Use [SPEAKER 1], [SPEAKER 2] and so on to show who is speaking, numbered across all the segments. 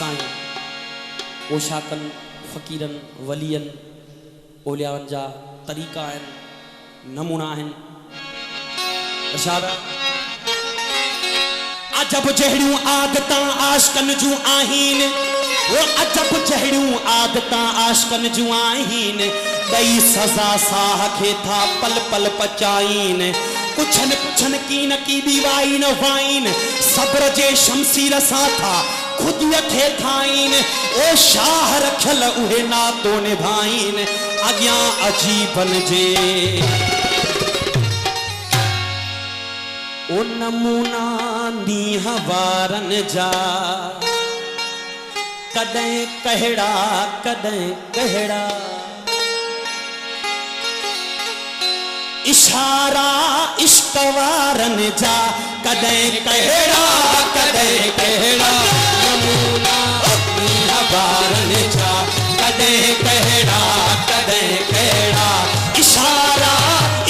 [SPEAKER 1] साईं ओशाकन फ़कीरन वलियन ओलियावन जा तरीक़ा आहिनि, नमूना आहिनि। इरशाद अजब जहिड़ियूं आदतां आशिकन जूं आहिनि, वो अजब जहिड़ियूं आदतां आशिकन जूं आहिनि, ॾेई सज़ा साह खे था पल पल पचाइनि। कुछन कुछन की न की दीवाइन वाइन, सब्र जे शमशीर सां था खुदीअ खे ठाहिनि। ओ शाह रखियल उहे नातो निभाइनि, अॻियां अजीबन जे ओ नमूना नीह वारन जा, कॾहिं कहिड़ा कॾहिं कहिड़ा इशारा इश्क वारन जा, कॾहिं कहिड़ा कॾहिं कहिड़ा नमूना नीह वारन जा, कॾहिं कहिड़ा कॾहिं कहिड़ा इशारा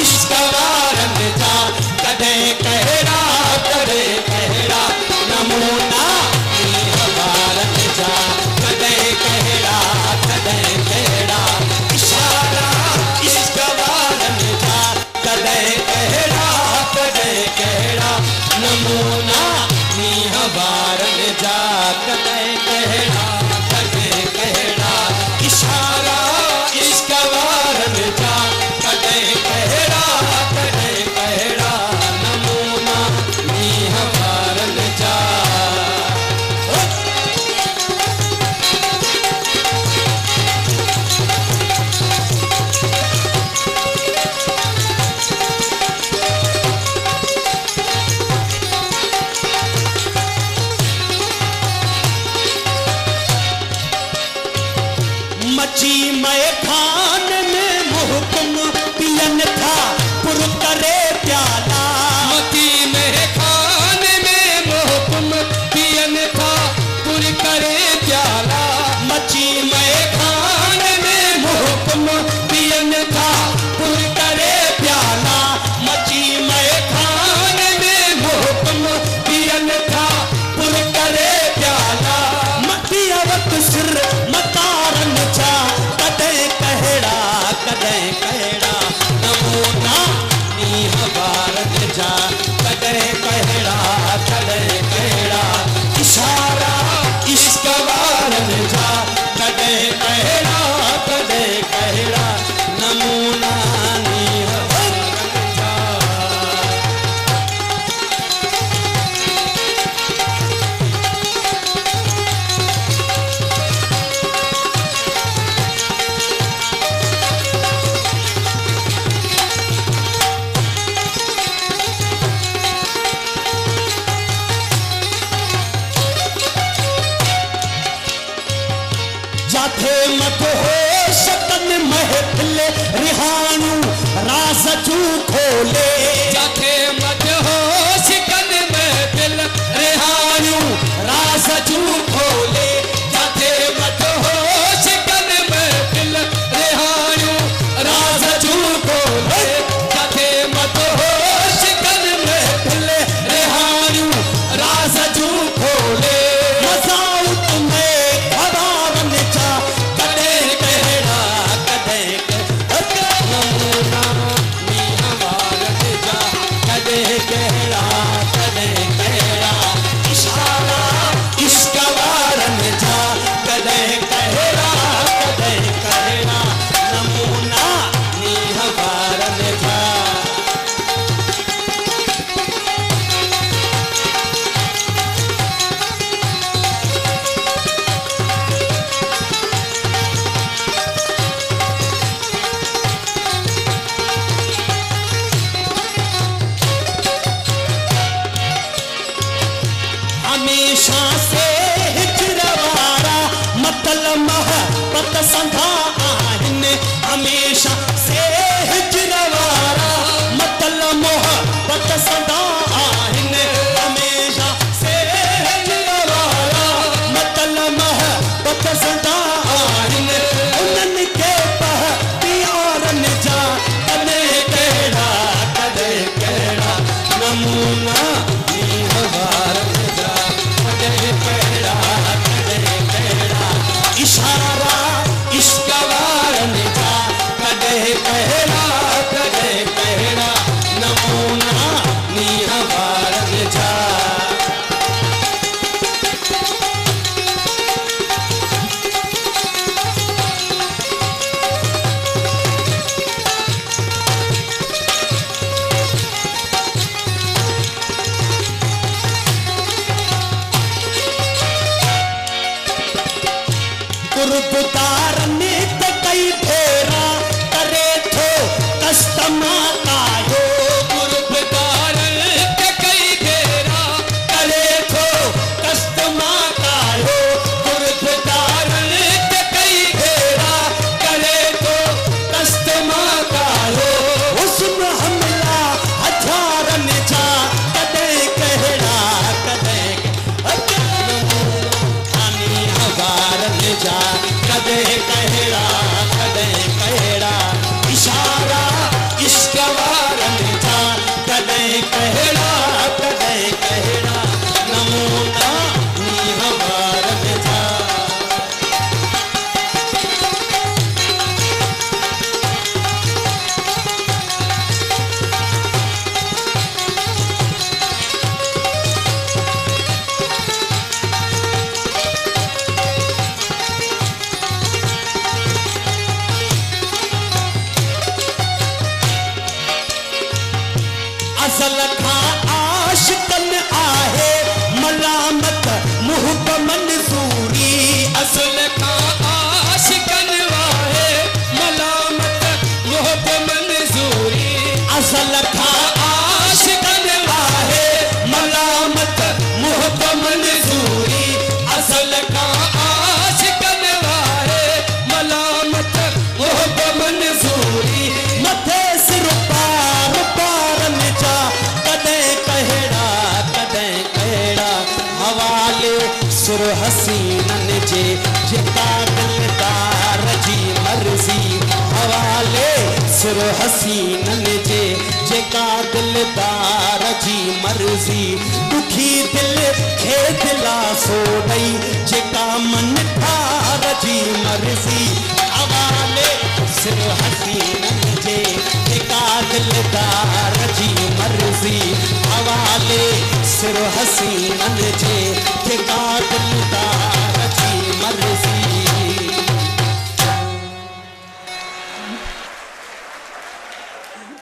[SPEAKER 1] इश्क वारन जा, कॾहिं कहिड़ा कॾहिं कहिड़ा नमूना नीह वारन जा, कॾहिं कहिड़ा कॾहिं कहिड़ा इशारा इश्क वारन जा, कॾहिं कहिड़ा कॾहिं कहिड़ा नमूना नीह वारन जा, कॾहिं कहिड़ा कॾहिं कहिड़ा इशारा इश्क वारन जा, कॾहिं कहिड़ा कॾहिं कहिड़ा नमूना नीह वारन जा। मची मए खान में मुहकुम पियन था पुर करे प्याला,
[SPEAKER 2] मची मए खान में मुहकुम पियन था पुर करे प्याला,
[SPEAKER 1] मची मए खान में मुहकुम पियन था पुर करे प्याला, मची मए खान में मुहकुम पियन था पुर करे प्याला। मटी वक्त सिर मतारन जा, कॾहिं कहिड़ा कॾहिं कहिड़ा नमूना नीह वारन जा, कॾहिं कहिड़ा कॾहिं कहिड़ा इशारा इश्क वारन जा, कॾहिं कहिड़ा कॾहिं कहिड़ा नमूना नीह वारन जा। जाथे मत हो शकन महफिल रिहाणू राज जू खोले,
[SPEAKER 2] जाथे मत हो शिकन महफिल
[SPEAKER 1] रिहाणू राज जू खोले,
[SPEAKER 2] जाथे मत हो शिकन महफिल रिहाणू
[SPEAKER 1] राज जू खोले,
[SPEAKER 2] जाथे मत हो शिकन महफिल
[SPEAKER 1] रिहाणू राज जू खोले। मज़ाउत में खबारन जा, कॾहिं कहिड़ा कॾहिं कहिड़ा नमूना नीह वारन जा, कॾहिं कहिड़ा कॾहिं कहिड़ा इशारा इश्क वारन जा, कॾहिं कहिड़ा कॾहिं कहिड़ा नमूना नीह वारन जा। हमेशा से हिजर वारा मतल महबत संधा आहिनि, हमेशा से हिजर वारा मतल मोहब्बत संधा आहिनि, हमेशा से हिजर वारा मतल महबत संधा आहिनि। उन्हनि खे प्यारन जा, कॾहिं कहिड़ा कॾहिं कहिड़ा नमूना नीह वारन जा, कॾहिं कहिड़ा कॾहिं गुरुद्वार ने त कई फेरा करे थो कस्तमा कायो
[SPEAKER 2] गुरुद्वार के कई घेरा
[SPEAKER 1] करे थो कस्तमा कायो
[SPEAKER 2] गुरुद्वार के कई घेरा करे तो
[SPEAKER 1] कस्तमा कायो हुस्न हमला हजारन जा कदे कहड़ा कदे आनी हवारन जा कदे कहड़ा इशारा इश्क वारन जा कदे कहड़ा नमूना नी हवारन जा असल खां आशिकन आहे मलामत मुहब मंसूरी
[SPEAKER 2] असल का आशिकन वाहे मलामत मोहब मंजूरी
[SPEAKER 1] असल खां
[SPEAKER 2] आशिकन वाहे
[SPEAKER 1] मलामत मुहब मंसूरी
[SPEAKER 2] असल का आशिकन वाहे मलामत मोहब मंजूरी
[SPEAKER 1] मथे सिर पार पारन जा कदे कहड़ा हवाले सुर हसीनन जे जेका दिलदार जी मर्जी हवाले सुर हसीनन जे जेका दिलदार जी मर्जी दुखी दिल खे दिलासो ॾई जेका मन ठार जी मर्जी हवाले सिर हसीनन जे जेका दिलदार जी मर्जी हवाले सिर हसीनन जे